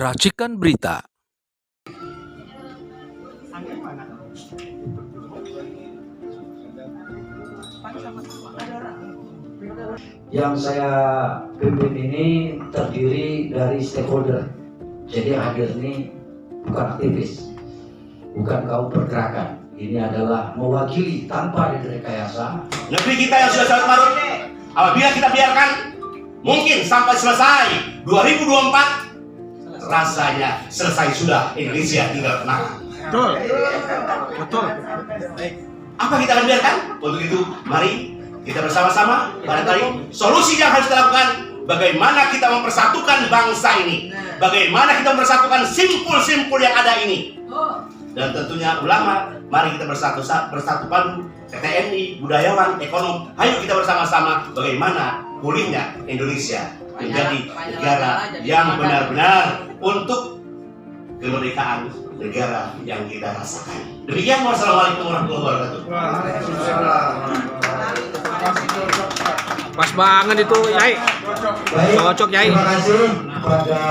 Racikan Berita. Yang saya pimpin ini terdiri dari stakeholder. Jadi hadir ini bukan aktivis, bukan kaum pergerakan. Ini adalah mewakili tanpa direkayasa. Negeri kita yang sudah sangat marut, apabila kita biarkan, mungkin sampai selesai 2024 rasanya selesai sudah Indonesia tinggal tenang. Betul. Apa kita akan biarkan? Untuk itu, mari kita bersama-sama barangkali solusi yang harus kita lakukan. Bagaimana kita mempersatukan bangsa ini? Bagaimana kita mempersatukan simpul-simpul yang ada ini? Dan tentunya ulama, mari kita bersatu padu, TNI, budayawan, ekonom. Ayo kita bersama-sama bagaimana pulihnya Indonesia menjadi negara yang benar-benar untuk kemerdekaan negara yang kita rasakan. Demikian, wassalamualaikum warahmatullahi wabarakatuh. Pas banget itu, Yai. Baik, Cocok, Yai. terima kasih kepada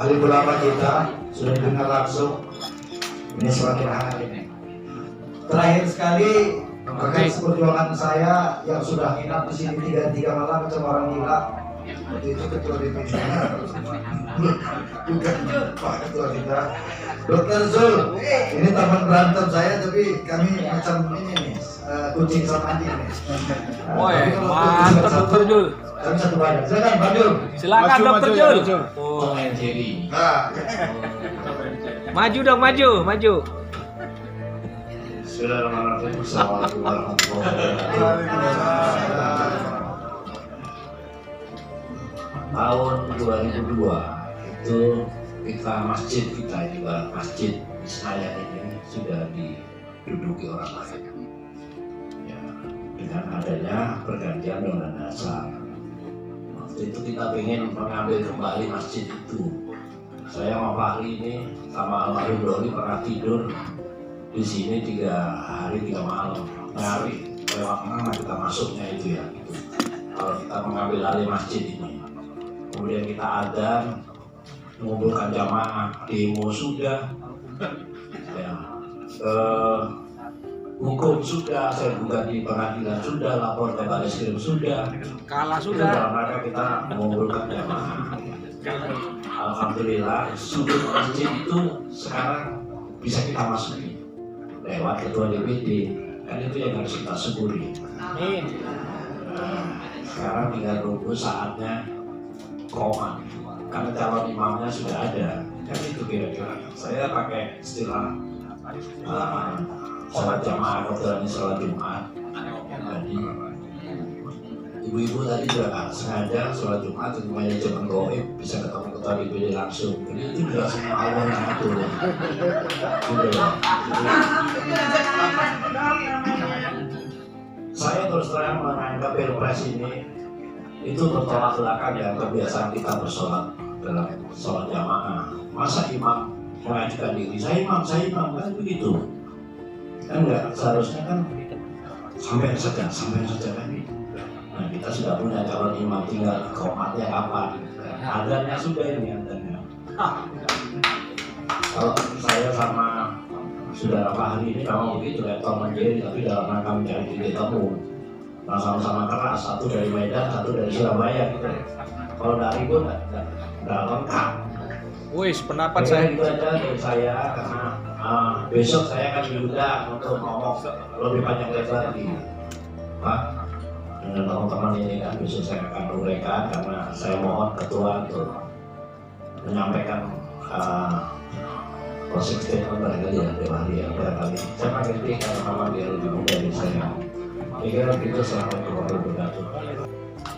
alim ulama kita sudah dengar langsung. Ini semakin hangat ini. Terakhir sekali rekan seperjuangan saya yang sudah nginap di sini 3 malam macam orang gila. Waktu itu ketua DPD bukan Pak Ketua kita, Dr. Zul. Ini taman berantem saya, tapi kami macam ini nih, kucing sama anjing nih. Woi, Tapi kalau mantap kucing Dr. Jul. kami satu badan. Silakan Pak Jul. Silakan Dr. Jul. Oh, nah, Maju dong, maju. Bismillahirrahmanirrahim. Assalamualaikum warahmatullahi wabarakatuh. Tahun 2002 itu masjid kita juga masjid Senayan ini sudah diduduki orang lain. Ya, dengan adanya pergantian Undang-Undang Dasar. Waktu itu kita ingin mengambil kembali masjid itu. Saya sama Pak Ali ini sama almarhum Doli pernah tidur di sini 3 hari 3 malam nyari lewat mana kita masuknya itu ya. Kalau kita mengambil alih masjid ini. Kemudian kita adzan, mengumpulkan jamaah, demo sudah, ya, hukum sudah, saya gugat di pengadilan sudah, lapor ke Baris Krim sudah, Kalah sudah. sudah. Dalam rangka kita mengumpulkan jamaah. Alhamdulillah, sudut masjid itu sekarang bisa kita masuki lewat ketua DPD, kan itu yang harus kita syukuri. Amin. Nah, sekarang tinggal nunggu saatnya koma, karena calon imamnya sudah ada. Kan itu kira-kira saya pakai istilah sholat jamaah atau sholat Jumat. Jadi ibu-ibu tadi juga kan sengaja sholat Jumat untuk manajemen goib bisa ketemu ketua DPD langsung. Jadi itu juga semua Allah yang atur. Saya terus terang menganggap Pilpres ini itu bertolak belakang ya kebiasaan kita bersolat dalam sholat jamaah. Masa imam mengajukan diri, saya imam kan begitu kan, enggak, seharusnya kan sampai saja kan. Nah, kita sudah punya calon imam, tinggal komatnya kapan, adanya sudah ini adanya. Kalau saya sama saudara Pak Hari ini memang begitu ya, Tom and Jerry, tapi dalam rangka mencari titik temu. Nah, sama-sama keras, satu dari Medan, satu dari Surabaya gitu. Kalau dari pun nggak lengkap. Wih, pendapat Saya saya. itu aja dari saya, karena besok saya akan diundang untuk ngomong lebih panjang lebar lagi, Pak. Dengan teman-teman ini kan besok saya akan uraikan, karena saya mohon ketua untuk menyampaikan closing statement barangkali ya, barangkali. Saya mengerti karena memang dia lebih muda dari saya. Kira begitu. Assalamualaikum warahmatullahi wabarakatuh.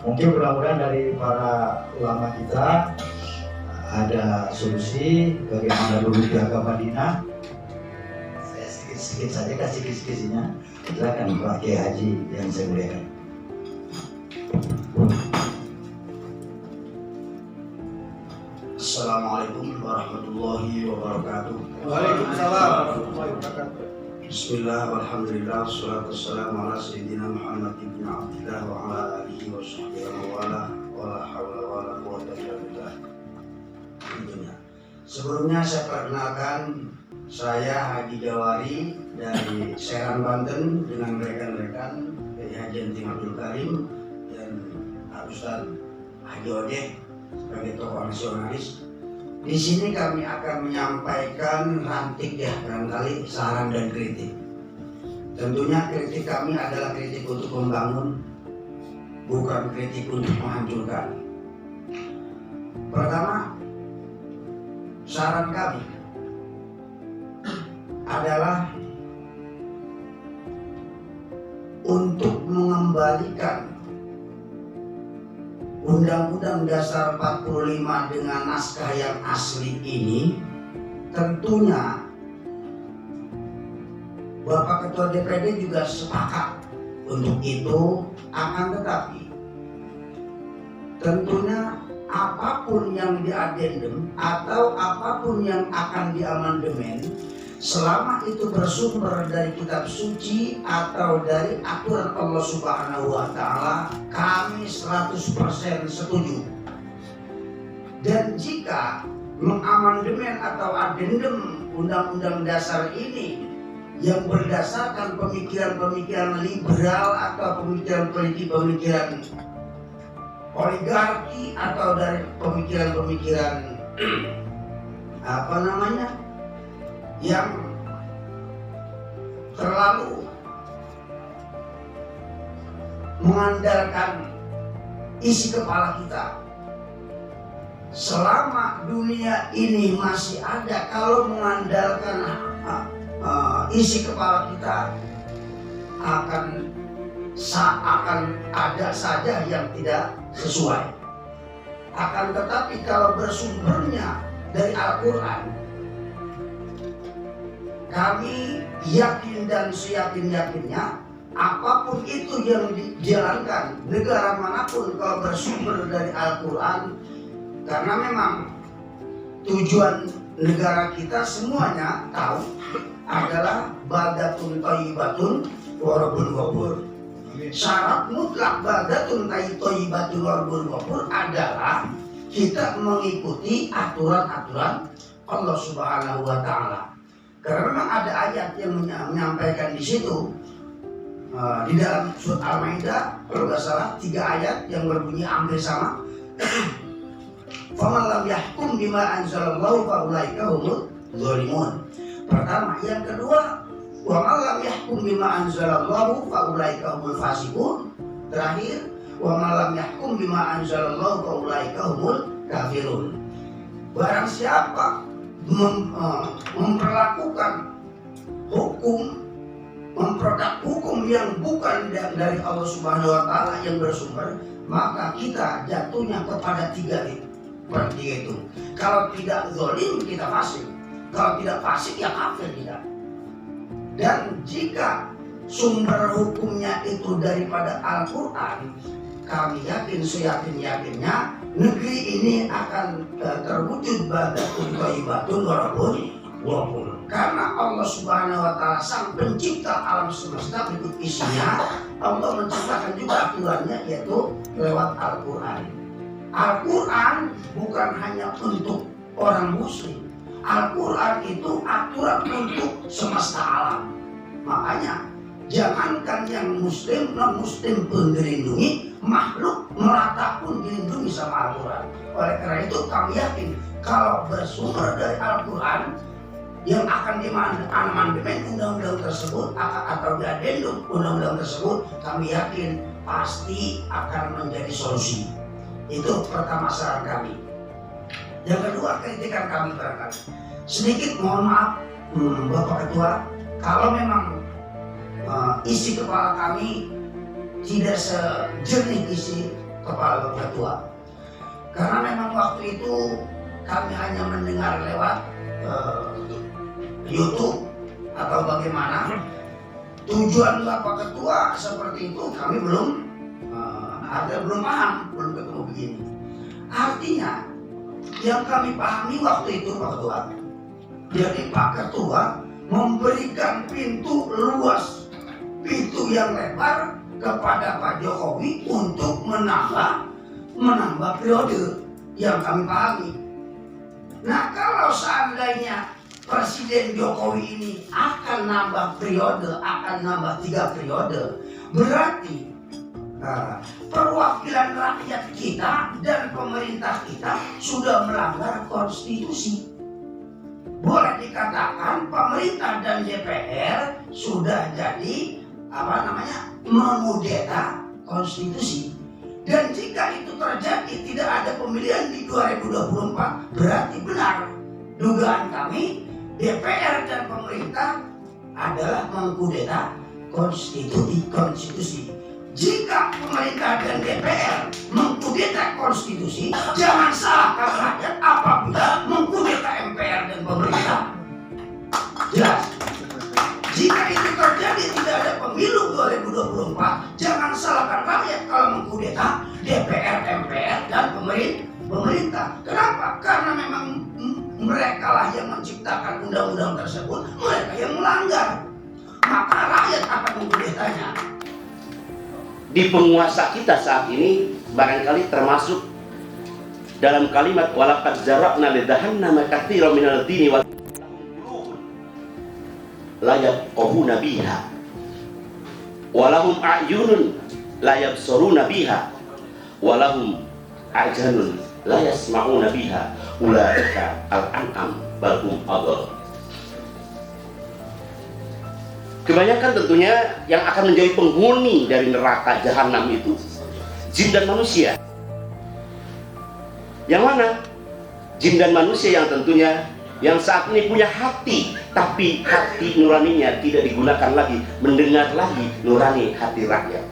Mungkin mudah-mudahan dari para ulama kita ada solusi bagaimana dulu jaga Madinah. Saya sedikit saja kasih kisi-kisinya. Silakan Pak Kiai Haji yang saya muliakan. Assalamualaikum warahmatullahi wabarakatuh. Waalaikumsalam warahmatullahi wabarakatuh. Bismillah, walhamdulillah, wassalatu wassalamu ala sayyidina Muhammad ibn Abdillah wa ala alihi wa sahbihi wa wala, wa la hawla wa la quwwata illa billah. tentunya. Sebelumnya saya perkenalkan, saya Haji Jawari dari Serang, Banten dengan rekan-rekan dari Haji Antim Abdul Karim dan Ustaz Haji Odeh sebagai tokoh nasionalis. Di sini kami akan menyampaikan rantik ya, barangkali saran dan kritik. Tentunya kritik kami adalah kritik untuk membangun, bukan kritik untuk menghancurkan. Pertama, saran kami adalah untuk mengembalikan Undang-Undang Dasar 45 dengan naskah yang asli ini. Tentunya Bapak Ketua DPD juga sepakat untuk itu, akan tetapi tentunya apapun yang diadendum atau apapun yang akan diamandemen, selama itu bersumber dari kitab suci atau dari aturan Allah Subhanahu wa Ta'ala, kami 100% setuju. Dan jika mengamandemen atau adendum Undang-Undang Dasar ini yang berdasarkan pemikiran-pemikiran liberal atau pemikiran oligarki atau dari pemikiran-pemikiran yang terlalu mengandalkan isi kepala kita. Selama dunia ini masih ada, kalau mengandalkan isi kepala kita, akan ada saja yang tidak sesuai. Akan tetapi kalau bersumbernya dari Al-Quran, kami yakin dan seyakin-yakinnya apapun itu yang dijalankan negara manapun kalau bersumber dari Al-Quran, karena memang tujuan negara kita semuanya tahu adalah baldatun thayyibatun wa rabbun ghafur. Syarat mutlak baldatun thayyibatun wa rabbun ghafur adalah kita mengikuti aturan-aturan Allah Subhanahu wa Ta'ala. Karena memang ada ayat yang menyampaikan di situ, di dalam surat Al-Maidah, kalau nggak salah 3 ayat yang berbunyi hampir sama. Faman lam yahkum bima anzalallahu fa ulaika humul dzalimun. Pertama, yang kedua, wa man lam yahkum bima anzalallahu fa ulaika humul fasiqun. Terakhir, wa man lam yahkum bima anzalallahu fa ulaika humul kafirun. Barang siapa memperlakukan hukum, memproduk hukum yang bukan dari Allah Subhanahu wa Ta'ala yang bersumber, maka kita jatuhnya kepada 3 itu. Kalau tidak zalim, kita fasik. Kalau tidak fasik, ya kafir kita. Dan jika sumber hukumnya itu daripada Al-Quran, kami yakin seyakin-yakinnya negeri ini akan terwujud baldatun thayyibatun wa rabbun ghafur. Karena Allah Subhanahu wa Ta'ala sang pencipta alam semesta berikut isinya, Allah menciptakan juga aturannya, yaitu lewat Al-Quran. Al-Quran bukan hanya untuk orang muslim. Al-Quran itu aturan untuk semesta alam. Makanya jangankan yang muslim, non-muslim pun dilindungi, makhluk melata pun dilindungi sama Al-Quran. Oleh karena itu kami yakin kalau bersumber dari Al-Quran yang akan diamandemen undang-undang tersebut atau diadendum undang-undang tersebut, kami yakin pasti akan menjadi solusi. Itu pertama saran kami. Yang kedua, kritikan kami barangkali sedikit, mohon maaf Bapak Ketua, kalau memang isi kepala kami tidak sejernih isi kepala Bapak Ketua, karena memang waktu itu kami hanya mendengar lewat YouTube atau bagaimana. Tujuan Bapak Ketua seperti itu kami belum paham, belum ketemu begini. Artinya yang kami pahami waktu itu Pak Ketua, jadi Pak Ketua memberikan pintu luas, pintu yang lebar kepada Pak Jokowi untuk menambah periode yang kami pahami. Nah, kalau seandainya Presiden Jokowi ini akan nambah periode, akan nambah 3 periode, berarti perwakilan rakyat kita dan pemerintah kita sudah melanggar konstitusi. Boleh dikatakan pemerintah dan DPR sudah jadi mengudeta konstitusi. Dan jika itu terjadi tidak ada pemilihan di 2024, berarti benar dugaan kami DPR dan pemerintah adalah mengkudeta konstitusi. Jika pemerintah dan DPR mengkudeta konstitusi, jangan salahkan rakyat apabila mengkudeta MPR dan pemerintah. Jelas. Jika itu terjadi tidak ada pemilu 2024, jangan salahkan rakyat kalau mengkudeta DPR, MPR, dan pemerintah. Kenapa? Karena memang mereka lah yang menciptakan undang-undang tersebut, mereka yang melanggar. Maka rakyat akan mengkudetanya. Di penguasa kita saat ini barangkali termasuk dalam kalimat walaqad zara'na li jahannama katsiran minal jinni wal la yafqahuna biha walahum a'yunun la yabsaruna biha walahum a'janun la yasma'una biha ulaika al-an'am bal hum adall. Kebanyakan tentunya yang akan menjadi penghuni dari neraka jahanam itu jin dan manusia. Yang mana? Jin dan manusia yang tentunya yang saat ini punya hati, tapi hati nuraninya tidak digunakan lagi, mendengar lagi nurani hati rakyat.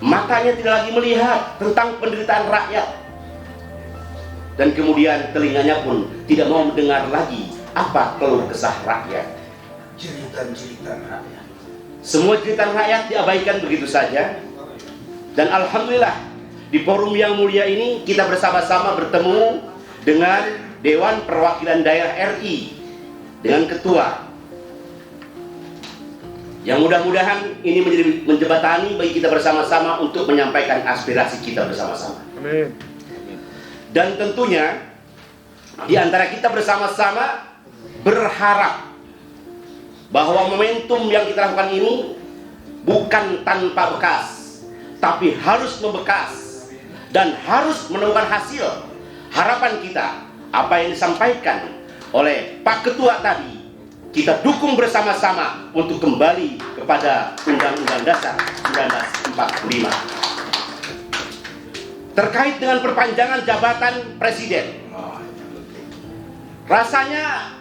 Matanya tidak lagi melihat tentang penderitaan rakyat, dan kemudian telinganya pun tidak mau mendengar lagi apa keluh kesah rakyat. Jeritan-jeritan rakyat. Semua jeritan rakyat diabaikan begitu saja. Dan alhamdulillah di forum yang mulia ini kita bersama-sama bertemu dengan Dewan Perwakilan Daerah RI dengan ketua, yang mudah-mudahan ini menjadi menjembatani bagi kita bersama-sama untuk menyampaikan aspirasi kita bersama-sama. Amin. Dan tentunya di antara kita bersama-sama berharap bahwa momentum yang kita lakukan ini bukan tanpa bekas, tapi harus membekas dan harus menemukan hasil. Harapan kita, apa yang disampaikan oleh Pak Ketua tadi, kita dukung bersama-sama untuk kembali kepada Undang-Undang Dasar 1945. Terkait dengan perpanjangan jabatan Presiden, rasanya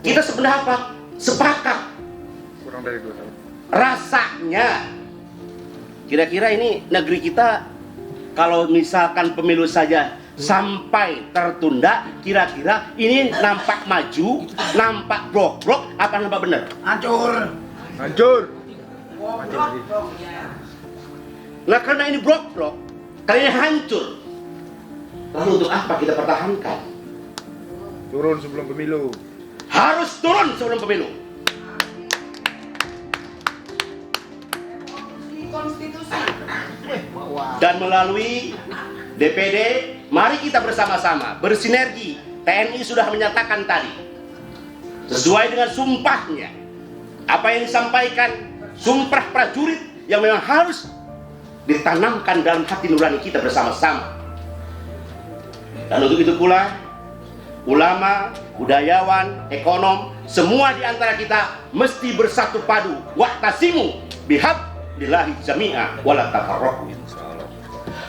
kita sebenarnya apa? Sepakat. Kurang dari 2 tahun. Rasanya kira-kira ini negeri kita kalau misalkan pemilu saja sampai tertunda, kira-kira ini nampak maju, nampak brok-brok, apa nampak benar? Hancur. Hancur. Nah, karena ini brok-brok, karena ini hancur, lalu untuk apa kita pertahankan? Turun sebelum pemilu. Harus turun sebelum pemilu. Dan melalui DPD, mari kita bersama-sama bersinergi. TNI sudah menyatakan tadi, sesuai dengan sumpahnya, apa yang disampaikan, sumpah prajurit yang memang harus ditanamkan dalam hati nurani kita bersama-sama. Dan untuk itu pula, ulama, budayawan, ekonom, semua di antara kita mesti bersatu padu. Wa'tasimu bihablillahi jami'a wala tafarraqu.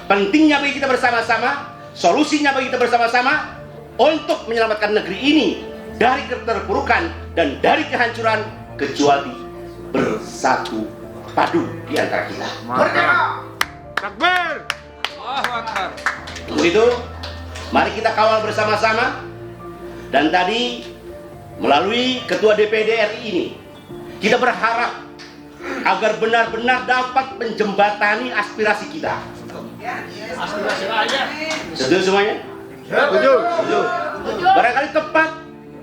Pentingnya bagi kita bersama-sama, solusinya bagi kita bersama-sama untuk menyelamatkan negeri ini dari keterpurukan dan dari kehancuran, kecuali bersatu padu di antara kita. Merdeka! Takbir! Allahu Akbar. Untuk itu, mari kita kawal bersama-sama. Dan tadi melalui Ketua DPD RI ini, kita berharap agar benar-benar dapat menjembatani aspirasi kita. Aspirasi rakyat. Setuju semuanya? Setuju. Barangkali tepat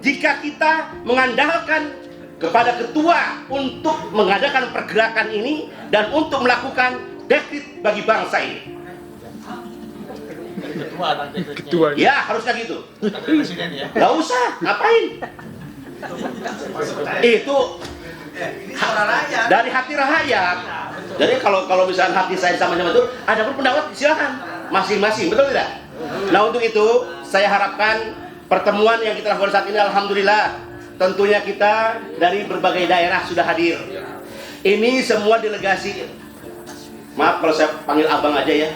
jika kita mengandalkan kepada ketua untuk mengadakan pergerakan ini dan untuk melakukan dekret bagi bangsa ini. semua nanti Ketua. Ya, harusnya gitu. presiden ya. Gak usah, ngapain? Itu dari hati rakyat. Jadi kalau misalnya hati saya sama itu, ada pun pendapat silakan masing-masing, betul tidak? Nah untuk itu saya harapkan pertemuan yang kita lakukan saat ini, alhamdulillah, tentunya kita dari berbagai daerah sudah hadir. Ini semua delegasi. Maaf kalau saya panggil abang aja ya,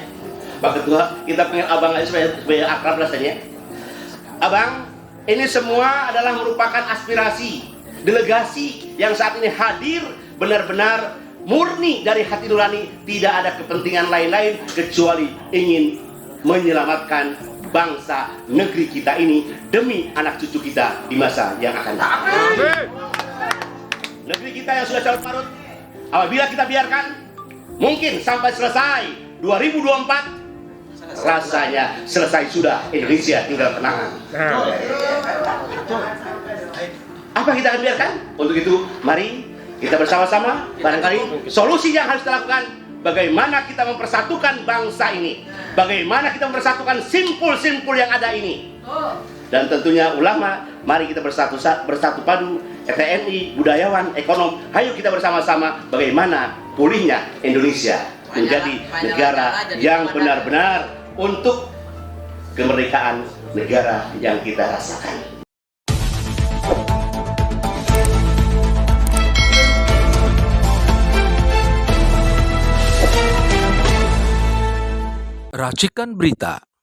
Pak Ketua, kita panggil abang aja supaya akrab rasanya. Abang, ini semua adalah merupakan aspirasi delegasi yang saat ini hadir benar-benar murni dari hati nurani, tidak ada kepentingan lain-lain kecuali ingin menyelamatkan bangsa negeri kita ini demi anak cucu kita di masa yang akan datang. Negeri kita yang sudah carut marut, apabila kita biarkan, mungkin sampai selesai 2024 rasanya selesai sudah, Indonesia tinggal kenangan. Apa kita akan biarkan? Untuk itu, mari kita bersama-sama, barangkali solusi yang harus kita lakukan, bagaimana kita mempersatukan bangsa ini, bagaimana kita mempersatukan simpul-simpul yang ada ini. Dan tentunya ulama, mari kita bersatu padu, TNI, budayawan, ekonom, ayo kita bersama-sama bagaimana pulihnya Indonesia menjadi negara yang benar-benar untuk kemerdekaan negara yang kita rasakan. Racikan Berita